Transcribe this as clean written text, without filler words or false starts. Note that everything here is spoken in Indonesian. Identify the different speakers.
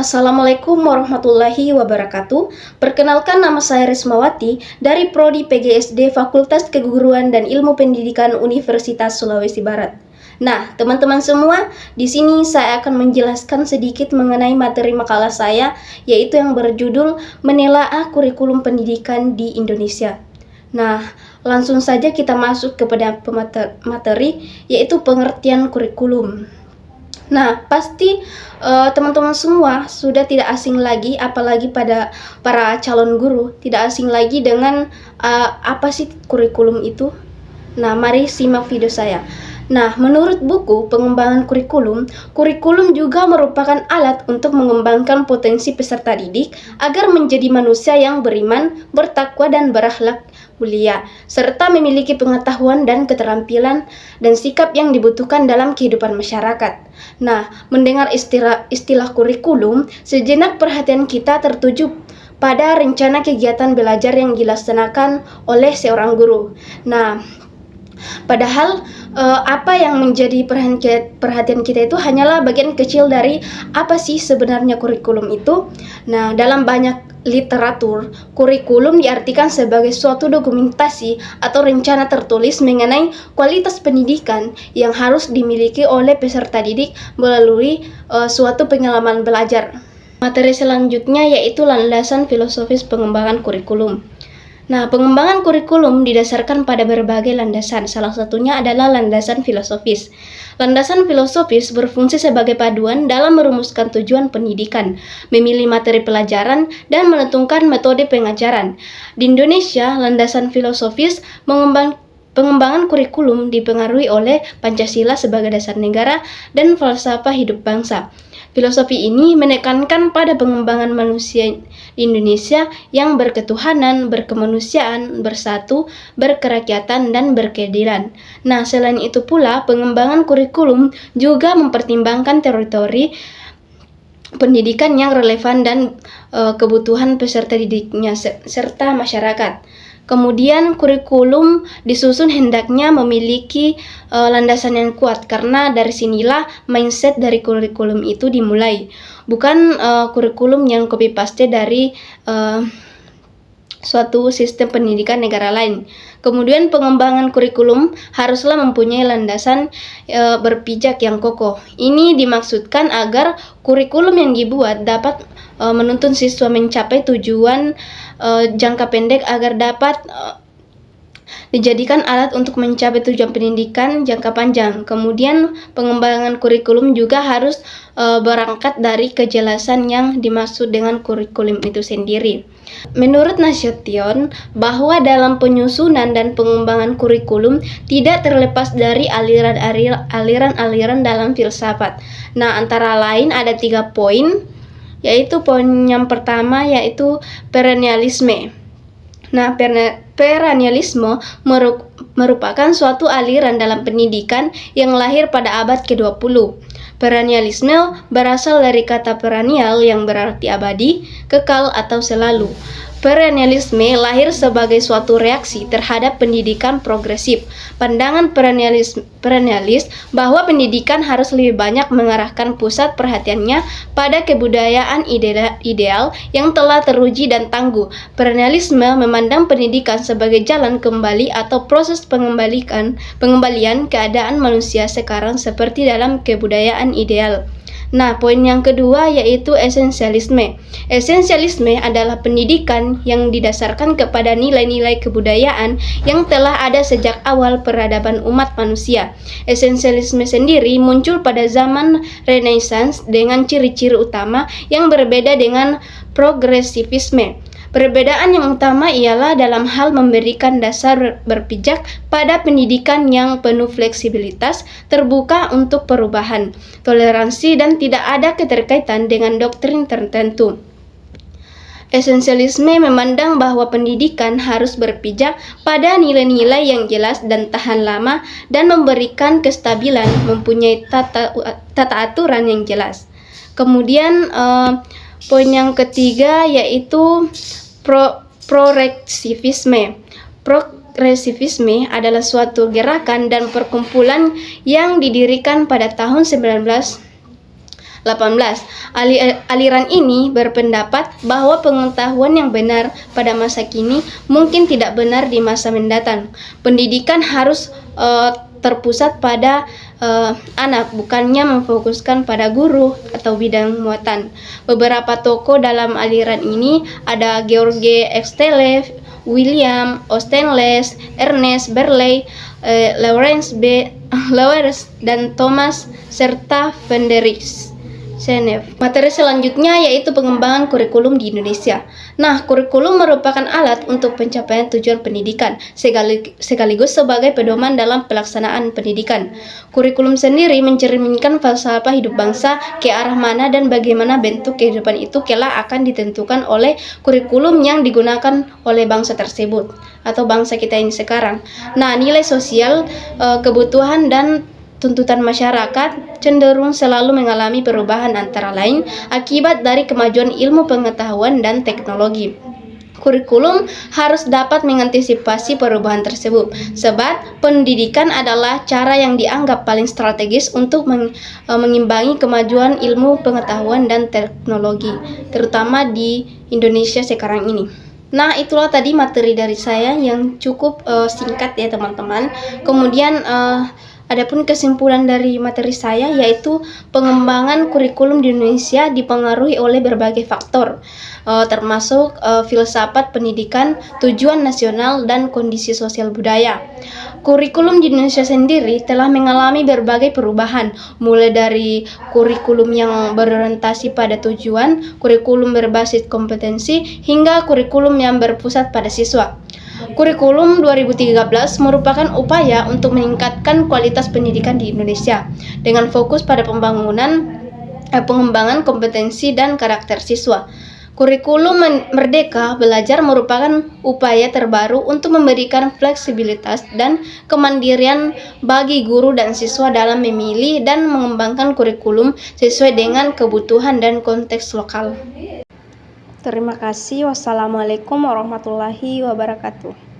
Speaker 1: Assalamualaikum warahmatullahi wabarakatuh. Perkenalkan, nama saya Rismawati dari Prodi PGSD Fakultas Keguruan dan Ilmu Pendidikan Universitas Sulawesi Barat. Nah, teman-teman semua, di sini saya akan menjelaskan sedikit mengenai materi makalah saya, yaitu yang berjudul Menelaah Kurikulum Pendidikan di Indonesia. Nah, langsung saja kita masuk kepada materi, yaitu pengertian kurikulum. Nah, pasti teman-teman semua sudah tidak asing lagi, apalagi pada para calon guru, tidak asing lagi dengan apa sih kurikulum itu. Nah, mari simak video saya. Nah, menurut buku Pengembangan Kurikulum, kurikulum juga merupakan alat untuk mengembangkan potensi peserta didik agar menjadi manusia yang beriman, bertakwa, dan berakhlak mulia, serta memiliki pengetahuan dan keterampilan dan sikap yang dibutuhkan dalam kehidupan masyarakat. Nah, mendengar istilah kurikulum, sejenak perhatian kita tertuju pada rencana kegiatan belajar yang dilaksanakan oleh seorang guru. Nah, padahal apa yang menjadi perhatian kita itu hanyalah bagian kecil dari apa sih sebenarnya kurikulum itu. Nah, dalam banyak literatur, kurikulum diartikan sebagai suatu dokumentasi atau rencana tertulis mengenai kualitas pendidikan yang harus dimiliki oleh peserta didik melalui suatu pengalaman belajar. Materi selanjutnya yaitu landasan filosofis pengembangan kurikulum. Nah, pengembangan kurikulum didasarkan pada berbagai landasan, salah satunya adalah landasan filosofis. Landasan filosofis berfungsi sebagai paduan dalam merumuskan tujuan pendidikan, memilih materi pelajaran, dan menentukan metode pengajaran. Di Indonesia, landasan filosofis pengembangan kurikulum dipengaruhi oleh Pancasila sebagai dasar negara dan falsafah hidup bangsa. Filosofi ini menekankan pada pengembangan manusia di Indonesia yang berketuhanan, berkemanusiaan, bersatu, berkerakyatan, dan berkeadilan. Nah, selain itu pula, pengembangan kurikulum juga mempertimbangkan teritori pendidikan yang relevan dan kebutuhan peserta didiknya serta masyarakat. Kemudian kurikulum disusun hendaknya memiliki landasan yang kuat, karena dari sinilah mindset dari kurikulum itu dimulai. Bukan kurikulum yang copy paste dari suatu sistem pendidikan negara lain. Kemudian pengembangan kurikulum haruslah mempunyai landasan berpijak yang kokoh. Ini dimaksudkan agar kurikulum yang dibuat dapat menuntun siswa mencapai tujuan jangka pendek agar dapat dijadikan alat untuk mencapai tujuan pendidikan jangka panjang. Kemudian pengembangan kurikulum juga harus berangkat dari kejelasan yang dimaksud dengan kurikulum itu sendiri. Menurut Nasution, bahwa dalam penyusunan dan pengembangan kurikulum tidak terlepas dari aliran-aliran dalam filsafat. Nah, antara lain ada 3 poin, yaitu poin yang pertama yaitu perennialisme. Nah, perennialisme merupakan suatu aliran dalam pendidikan yang lahir pada abad ke-20. Perennialisme berasal dari kata perennial yang berarti abadi, kekal, atau selalu. Perennialisme lahir sebagai suatu reaksi terhadap pendidikan progresif. Pandangan perennialis bahwa pendidikan harus lebih banyak mengarahkan pusat perhatiannya pada kebudayaan ideal yang telah teruji dan tangguh. Perennialisme memandang pendidikan sebagai jalan kembali atau proses pengembalian keadaan manusia sekarang seperti dalam kebudayaan ideal. Nah, poin yang kedua yaitu esensialisme. Esensialisme adalah pendidikan yang didasarkan kepada nilai-nilai kebudayaan yang telah ada sejak awal peradaban umat manusia. Esensialisme sendiri muncul pada zaman Renaissance dengan ciri-ciri utama yang berbeda dengan progresivisme. Perbedaan yang utama ialah dalam hal memberikan dasar berpijak pada pendidikan yang penuh fleksibilitas, terbuka untuk perubahan, toleransi, dan tidak ada keterkaitan dengan doktrin tertentu. Esensialisme memandang bahwa pendidikan harus berpijak pada nilai-nilai yang jelas dan tahan lama dan memberikan kestabilan, mempunyai tata aturan yang jelas. Kemudian poin yang ketiga yaitu progresivisme. Progresivisme adalah suatu gerakan dan perkumpulan yang didirikan pada tahun 18. Aliran ini berpendapat bahwa pengetahuan yang benar pada masa kini mungkin tidak benar di masa mendatang. Pendidikan harus terpusat pada anak, bukannya memfokuskan pada guru atau bidang muatan. Beberapa tokoh dalam aliran ini ada George Extele, William Austenles, Ernest Berley, Lawrence dan Thomas serta Friedrich Senef. Materi selanjutnya yaitu pengembangan kurikulum di Indonesia. Nah, kurikulum merupakan alat untuk pencapaian tujuan pendidikan, sekaligus sebagai pedoman dalam pelaksanaan pendidikan. Kurikulum sendiri mencerminkan falsafah hidup bangsa, ke arah mana dan bagaimana bentuk kehidupan itu kelak akan ditentukan oleh kurikulum yang digunakan oleh bangsa tersebut, atau bangsa kita ini sekarang. Nah, nilai sosial, kebutuhan dan tuntutan masyarakat cenderung selalu mengalami perubahan, antara lain akibat dari kemajuan ilmu pengetahuan dan teknologi. Kurikulum harus dapat mengantisipasi perubahan tersebut, sebab pendidikan adalah cara yang dianggap paling strategis untuk mengimbangi kemajuan ilmu pengetahuan dan teknologi, terutama di Indonesia sekarang ini. Nah, itulah tadi materi dari saya yang cukup singkat ya teman-teman. Kemudian adapun kesimpulan dari materi saya yaitu pengembangan kurikulum di Indonesia dipengaruhi oleh berbagai faktor, termasuk filsafat pendidikan, tujuan nasional, dan kondisi sosial budaya. Kurikulum di Indonesia sendiri telah mengalami berbagai perubahan, mulai dari kurikulum yang berorientasi pada tujuan, kurikulum berbasis kompetensi, hingga kurikulum yang berpusat pada siswa. Kurikulum 2013 merupakan upaya untuk meningkatkan kualitas pendidikan di Indonesia dengan fokus pada pengembangan kompetensi dan karakter siswa. Kurikulum Merdeka Belajar merupakan upaya terbaru untuk memberikan fleksibilitas dan kemandirian bagi guru dan siswa dalam memilih dan mengembangkan kurikulum sesuai dengan kebutuhan dan konteks lokal. Terima kasih. Wassalamualaikum warahmatullahi wabarakatuh.